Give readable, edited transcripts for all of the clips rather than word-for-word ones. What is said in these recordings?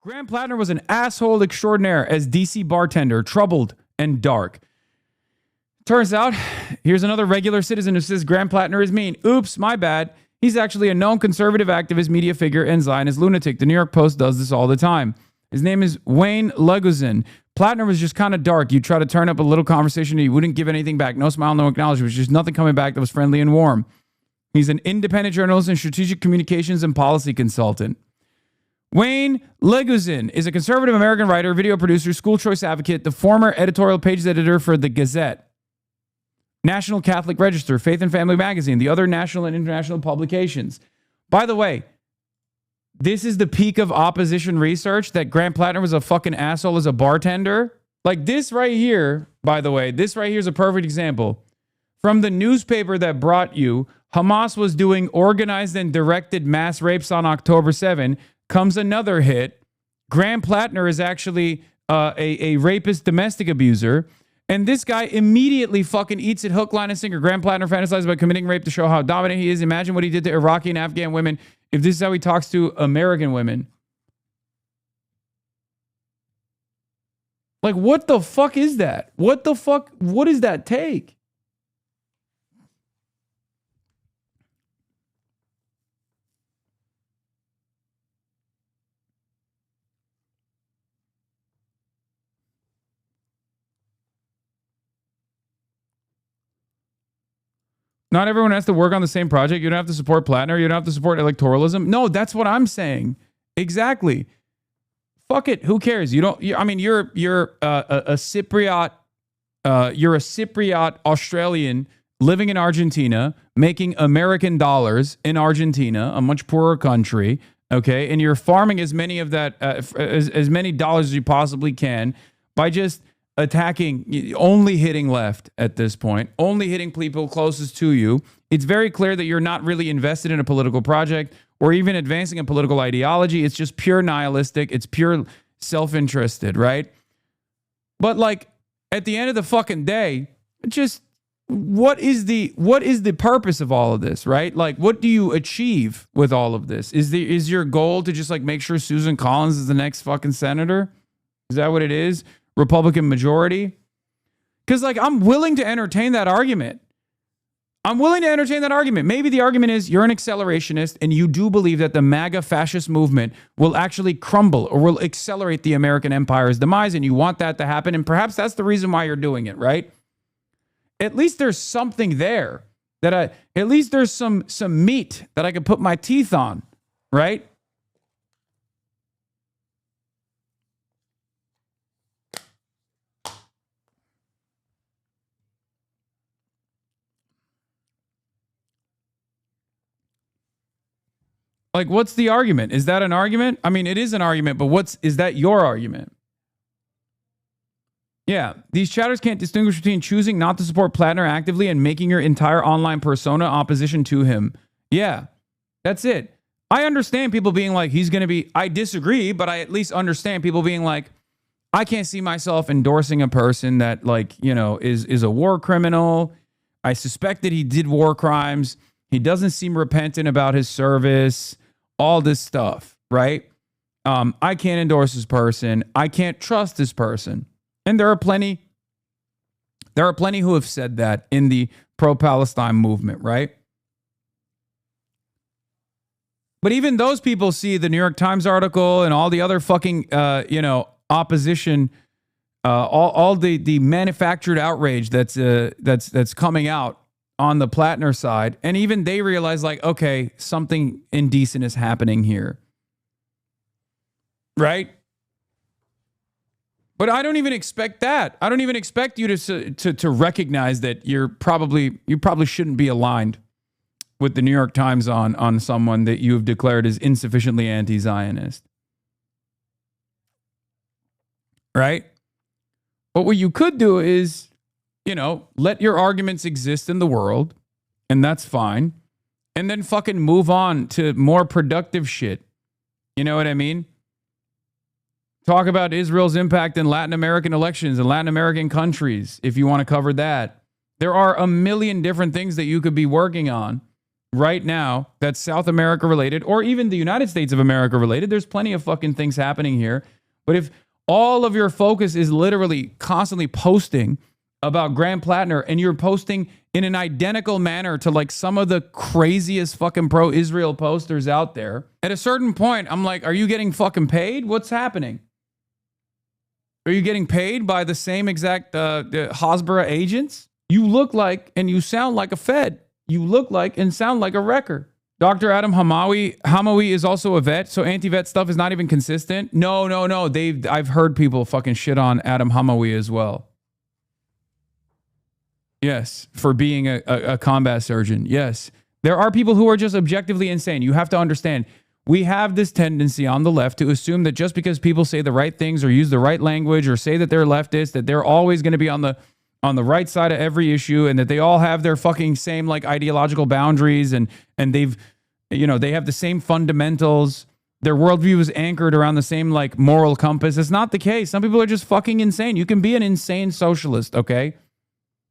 Graham Platner was an asshole extraordinaire as DC bartender, troubled and dark. Turns out, here's another regular citizen who says Graham Platner is mean. Oops, my bad. He's actually a known conservative activist, media figure, and Zionist lunatic. The New York Post does this all the time. His name is Wayne Leguzin. Platner was just kind of dark. You try to turn up a little conversation, and he wouldn't give anything back. No smile, no acknowledgement. There's just nothing coming back that was friendly and warm. He's an independent journalist and strategic communications and policy consultant. Wayne Leguzin is a conservative American writer, video producer, school choice advocate, the former editorial pages editor for The Gazette, National Catholic Register, Faith and Family Magazine, the other national and international publications. By the way, this is the peak of opposition research, that Graham Platner was a fucking asshole as a bartender. Like this right here, by the way, this right here is a perfect example. From the newspaper that brought you, Hamas was doing organized and directed mass rapes on October 7, comes another hit. Graham Platner is actually a rapist domestic abuser. And this guy immediately fucking eats it hook, line, and sinker. Graham Platner fantasizes about committing rape to show how dominant he is. Imagine what he did to Iraqi and Afghan women if this is how he talks to American women. Like, what the fuck is that? What the fuck? What does that take? Not everyone has to work on the same project. You don't have to support Platner. You don't have to support electoralism. No, that's what I'm saying. Exactly. Fuck it. Who cares? You don't. I mean, you're a Cypriot. You're a Cypriot Australian living in Argentina, making American dollars in Argentina, a much poorer country. Okay, and you're farming as many of that as many dollars as you possibly can by just attacking, only hitting left at this point, only hitting people closest to you. It's very clear that you're not really invested in a political project or even advancing a political ideology. It's just pure nihilistic. It's pure self-interested, right? But like at the end of the fucking day, just what is the purpose of all of this, right? Like, what do you achieve with all of this? Is your goal to just like make sure Susan Collins is the next fucking senator? Is that what it is? Republican majority? Because like I'm willing to entertain that argument. Maybe the argument is you're an accelerationist and you do believe that the MAGA fascist movement will actually crumble or will accelerate the American empire's demise, and you want that to happen, and perhaps that's the reason why you're doing it, right? At least there's something there at least there's some meat that I could put my teeth on, right? Like, what's the argument? Is that an argument? I mean, it is an argument, but is that your argument? Yeah, these chatters can't distinguish between choosing not to support Platner actively and making your entire online persona opposition to him. Yeah, that's it. I understand people being like, I disagree, but I at least understand people being like, I can't see myself endorsing a person that like, is a war criminal. I suspect that he did war crimes. He doesn't seem repentant about his service. All this stuff, right? I can't endorse this person. I can't trust this person. And there are plenty who have said that in the pro-Palestine movement, right? But even those people see the New York Times article and all the other fucking, opposition, all the manufactured outrage that's coming out on the Platner side, and even they realize like, okay, something indecent is happening here, right? But I don't even expect that. I don't even expect you to recognize that you probably shouldn't be aligned with the New York Times on someone that you have declared as insufficiently anti-Zionist, right? But what you could do is, let your arguments exist in the world, and that's fine. And then fucking move on to more productive shit. You know what I mean? Talk about Israel's impact in Latin American elections and Latin American countries, if you want to cover that. There are a million different things that you could be working on right now that's South America related or even the United States of America related. There's plenty of fucking things happening here. But if all of your focus is literally constantly posting about Graham Platner and you're posting in an identical manner to like some of the craziest fucking pro-Israel posters out there, at a certain point, I'm like, are you getting fucking paid? What's happening? Are you getting paid by the same exact Hasbara agents? You look like and you sound like a Fed. You look like and sound like a wrecker. Dr. Adam Hamawi is also a vet, so anti-vet stuff is not even consistent. No. I've heard people fucking shit on Adam Hamawi as well. Yes, for being a combat surgeon. Yes. There are people who are just objectively insane. You have to understand, we have this tendency on the left to assume that just because people say the right things or use the right language or say that they're leftist, that they're always going to be on the right side of every issue and that they all have their fucking same like ideological boundaries and they've, they have the same fundamentals. Their worldview is anchored around the same like moral compass. It's not the case. Some people are just fucking insane. You can be an insane socialist, okay?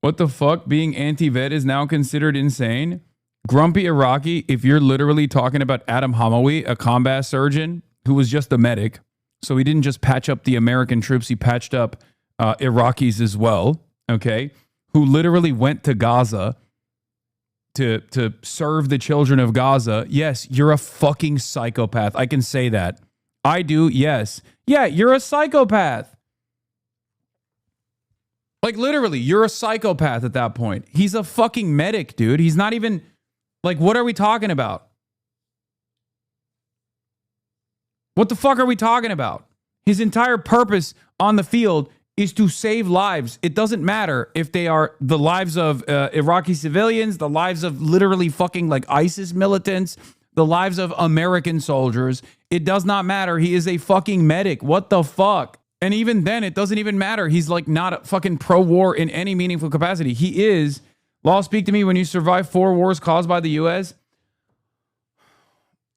What the fuck? Being anti-vet is now considered insane? Grumpy Iraqi, if you're literally talking about Adam Hamawi, a combat surgeon who was just a medic, so he didn't just patch up the American troops, he patched up Iraqis as well, okay, who literally went to Gaza to serve the children of Gaza. Yes, you're a fucking psychopath. I can say that. I do, yes. Yeah, you're a psychopath. Like, literally, you're a psychopath at that point. He's a fucking medic, dude. He's not even... Like, what are we talking about? What the fuck are we talking about? His entire purpose on the field is to save lives. It doesn't matter if they are the lives of Iraqi civilians, the lives of literally fucking, like, ISIS militants, the lives of American soldiers. It does not matter. He is a fucking medic. What the fuck? And even then, it doesn't even matter. He's like not a fucking pro-war in any meaningful capacity. He is. Law, speak to me when you survive 4 wars caused by the U.S.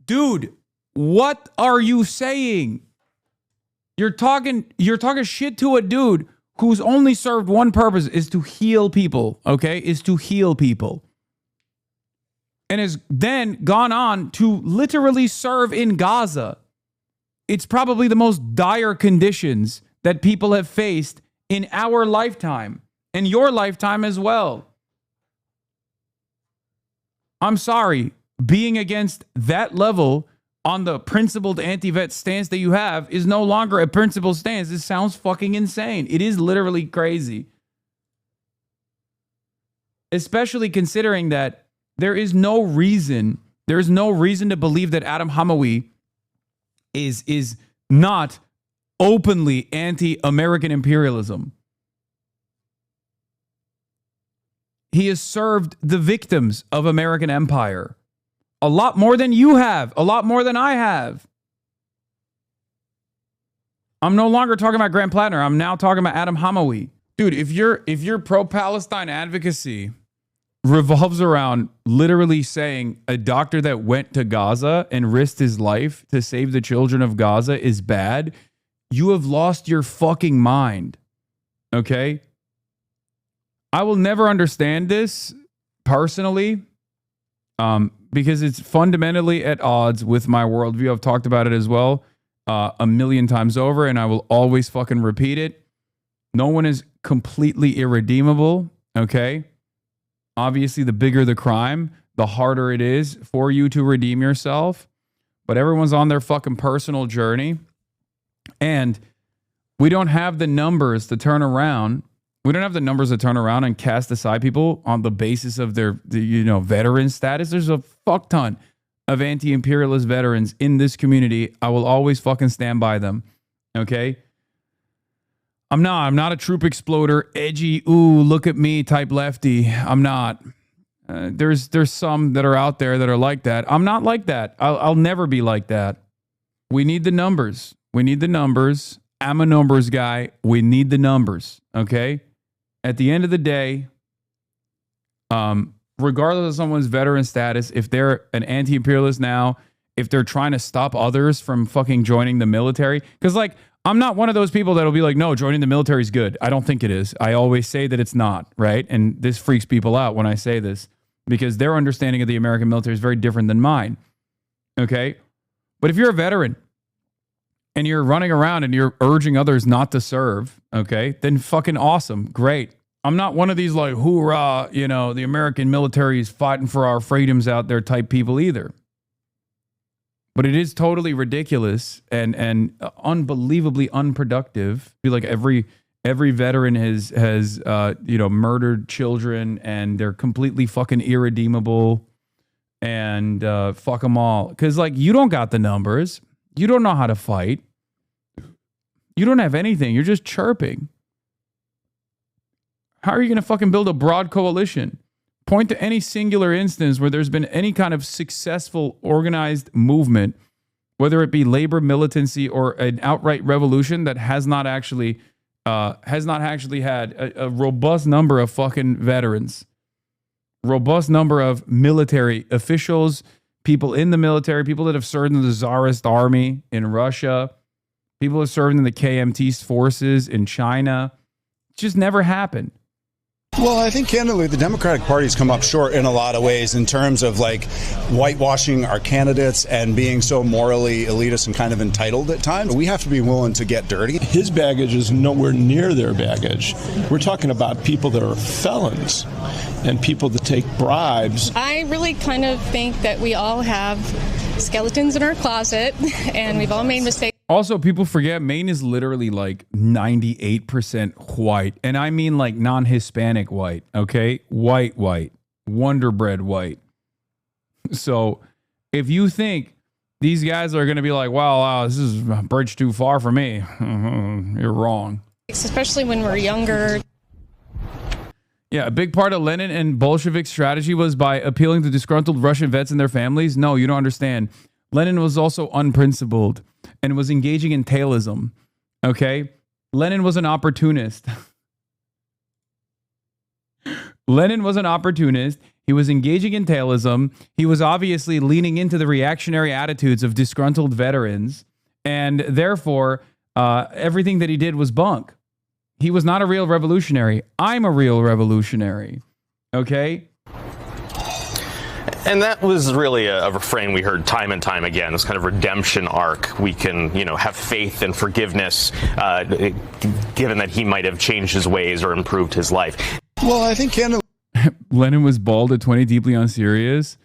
Dude, what are you saying? You're talking shit to a dude who's only served one purpose, is to heal people, okay? Is to heal people. And has then gone on to literally serve in Gaza. It's probably the most dire conditions that people have faced in our lifetime and your lifetime as well. I'm sorry, being against that level on the principled anti-vet stance that you have is no longer a principled stance. It sounds fucking insane. It is literally crazy. Especially considering that there is no reason to believe that Adam Hamawi is not openly anti-American imperialism. He has served the victims of American empire a lot more than you have, a lot more than I have. I'm no longer talking about Graham Platner. I'm now talking about Adam Hamawi. Dude, if your pro-Palestine advocacy revolves around literally saying a doctor that went to Gaza and risked his life to save the children of Gaza is bad, you have lost your fucking mind. Okay? I will never understand this personally because it's fundamentally at odds with my worldview. I've talked about it as well a million times over, and I will always fucking repeat it. No one is completely irredeemable, okay? Obviously, the bigger the crime, the harder it is for you to redeem yourself. But everyone's on their fucking personal journey. And we don't have the numbers to turn around. We don't have the numbers to turn around and cast aside people on the basis of their veteran status. There's a fuck ton of anti-imperialist veterans in this community. I will always fucking stand by them. Okay? I'm not a troop exploder, edgy, ooh, look at me type lefty. I'm not. There's some that are out there that are like that. I'm not like that. I'll never be like that. We need the numbers. We need the numbers. I'm a numbers guy. We need the numbers. Okay? At the end of the day, regardless of someone's veteran status, if they're an anti-imperialist now, if they're trying to stop others from fucking joining the military, because like, I'm not one of those people that'll be like, no, joining the military is good. I don't think it is. I always say that it's not, right? And this freaks people out when I say this. because their understanding of the American military is very different than mine. Okay? But if you're a veteran and you're running around and you're urging others not to serve, okay, then fucking awesome. Great. I'm not one of these like, hoorah, the American military is fighting for our freedoms out there type people either. But it is totally ridiculous and unbelievably unproductive. I feel like every veteran has murdered children, and they're completely fucking irredeemable, and fuck them all. Because like, you don't got the numbers, you don't know how to fight, you don't have anything. You're just chirping. How are you going to fucking build a broad coalition? Point to any singular instance where there's been any kind of successful organized movement, whether it be labor militancy or an outright revolution, that has not actually had a robust number of fucking veterans, robust number of military officials, people in the military, people that have served in the Tsarist army in Russia, people who have served in the KMT forces in China. It just never happened. Well, I think candidly, the Democratic Party's come up short in a lot of ways in terms of like whitewashing our candidates and being so morally elitist and kind of entitled at times. We have to be willing to get dirty. His baggage is nowhere near their baggage. We're talking about people that are felons and people that take bribes. I really kind of think that we all have skeletons in our closet and we've all made mistakes. Also, people forget Maine is literally like 98% white. And I mean like non-Hispanic white, okay? White, Wonder Bread white. So if you think these guys are going to be like, wow, this is a bridge too far for me, you're wrong. Especially when we're younger. Yeah, a big part of Lenin and Bolshevik strategy was by appealing to disgruntled Russian vets and their families. No, you don't understand. Lenin was also unprincipled and was engaging in tailism. Okay? Lenin was an opportunist. Lenin was an opportunist. He was engaging in tailism. He was obviously leaning into the reactionary attitudes of disgruntled veterans. And therefore, everything that he did was bunk. He was not a real revolutionary. I'm a real revolutionary. Okay? And that was really a refrain we heard time and time again, this kind of redemption arc. We can, have faith and forgiveness, given that he might have changed his ways or improved his life. Well, I think candidly, Lenin was bald at 20, deeply unserious.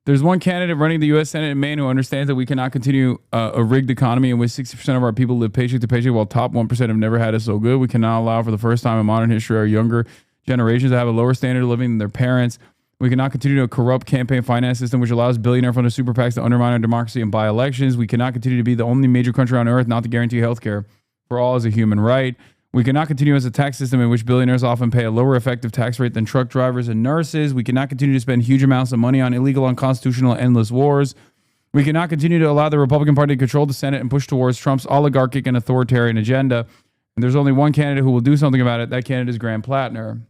There's one candidate running the U.S. Senate in Maine who understands that we cannot continue a rigged economy in which 60% of our people live paycheck to paycheck while top 1% have never had it so good. We cannot allow for the first time in modern history our younger generations to have a lower standard of living than their parents. We cannot continue to corrupt campaign finance system which allows billionaire-funded super PACs to undermine our democracy and buy elections. We cannot continue to be the only major country on earth not to guarantee health care for all as a human right. We cannot continue as a tax system in which billionaires often pay a lower effective tax rate than truck drivers and nurses. We cannot continue to spend huge amounts of money on illegal, unconstitutional, endless wars. We cannot continue to allow the Republican Party to control the Senate and push towards Trump's oligarchic and authoritarian agenda. And there's only one candidate who will do something about it. That candidate is Graham Platner.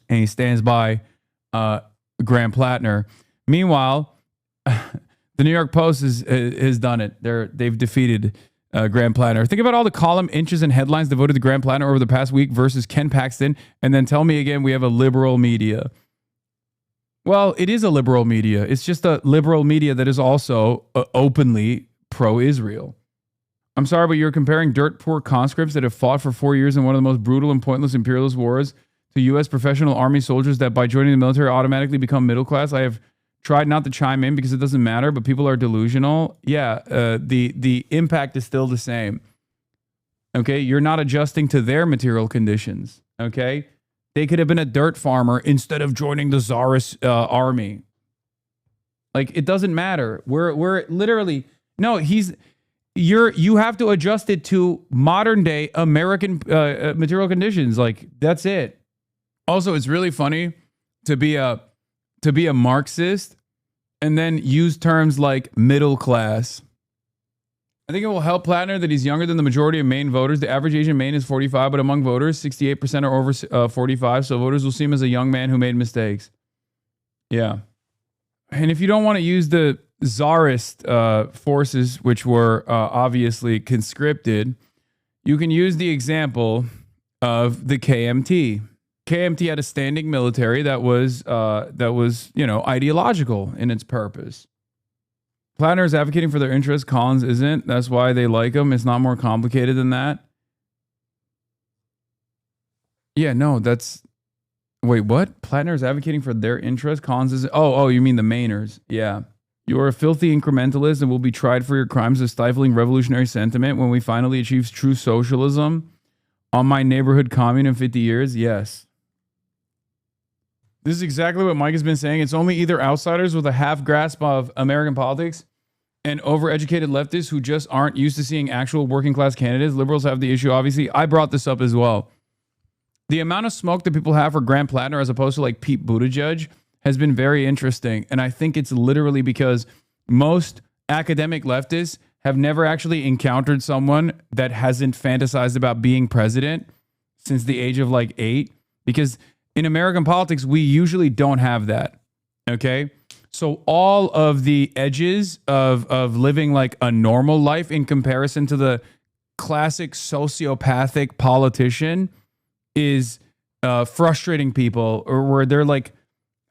And he stands by Graham Platner. Meanwhile, the New York Post has done it. They've defeated Graham Platner. Think about all the column inches and headlines devoted to Graham Platner over the past week versus Ken Paxton, and then tell me again we have a liberal media. Well, it is a liberal media. It's just a liberal media that is also openly pro-Israel. I'm sorry, but you're comparing dirt poor conscripts that have fought for 4 years in one of the most brutal and pointless imperialist wars to U.S. professional army soldiers that by joining the military automatically become middle class. I have tried not to chime in because it doesn't matter, but people are delusional. Yeah, the impact is still the same. Okay, you're not adjusting to their material conditions. Okay, they could have been a dirt farmer instead of joining the Tsarist army. Like, it doesn't matter. We're literally you have to adjust it to modern day American material conditions. Like, that's it. Also, it's really funny to be a Marxist and then use terms like middle class. I think it will help Platner that he's younger than the majority of Maine voters. The average age in Maine is 45, but among voters, 68% are over 45. So voters will see him as a young man who made mistakes. Yeah. And if you don't want to use the Tsarist forces, which were obviously conscripted, you can use the example of the KMT. KMT had a standing military that was ideological in its purpose. Platner is advocating for their interests. Collins isn't. That's why they like him. It's not more complicated than that. Yeah, no, that's... Wait, what? Platner is advocating for their interests? Collins isn't... Oh, you mean the Mainers. Yeah. You are a filthy incrementalist and will be tried for your crimes of stifling revolutionary sentiment when we finally achieve true socialism on my neighborhood commune in 50 years? Yes. This is exactly what Mike has been saying. It's only either outsiders with a half grasp of American politics and overeducated leftists who just aren't used to seeing actual working class candidates. Liberals have the issue, obviously. I brought this up as well. The amount of smoke that people have for Graham Platner as opposed to like Pete Buttigieg has been very interesting. And I think it's literally because most academic leftists have never actually encountered someone that hasn't fantasized about being president since the age of like 8. Because in American politics, we usually don't have that. Okay? So all of the edges of living like a normal life in comparison to the classic sociopathic politician is frustrating people, or where they're like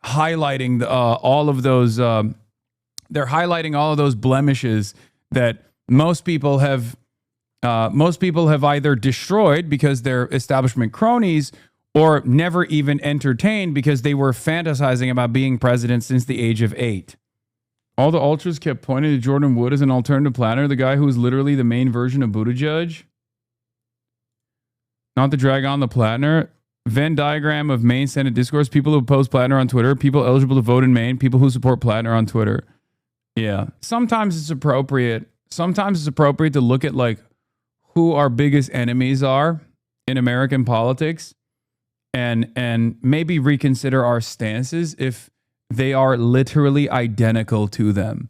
highlighting all of those they're highlighting all of those blemishes that most people have either destroyed because they're establishment cronies or never even entertained because they were fantasizing about being president since the age of 8. All the ultras kept pointing to Jordan Wood as an alternative Platner, the guy who was literally the main version of Buttigieg. Not to drag on the Platner. Venn diagram of Maine Senate discourse. People who oppose Platner on Twitter. People eligible to vote in Maine. People who support Platner on Twitter. Yeah. Sometimes it's appropriate. Sometimes it's appropriate to look at like who our biggest enemies are in American politics and maybe reconsider our stances if they are literally identical to them.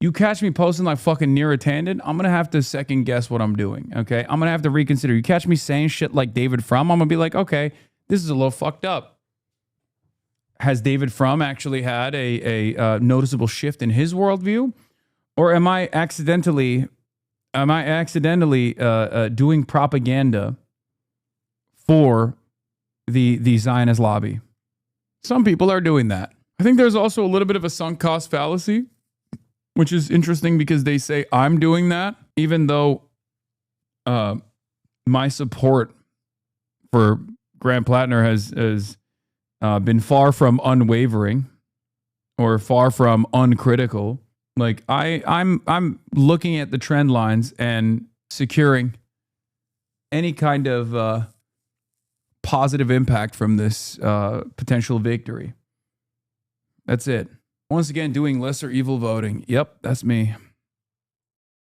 You catch me posting like fucking Neera Tanden, I'm going to have to second guess what I'm doing, okay? I'm going to have to reconsider. You catch me saying shit like David Frum, I'm going to be like, okay, this is a little fucked up. Has David Frum actually had a noticeable shift in his worldview? Or am I accidentally doing propaganda for the Zionist lobby? Some people are doing that. I think there's also a little bit of a sunk cost fallacy, which is interesting because they say I'm doing that, even though my support for Graham Platner has been far from unwavering or far from uncritical. Like I'm looking at the trend lines and securing any kind of positive impact from this potential victory. That's it. Once again, doing lesser evil voting. Yep, that's me.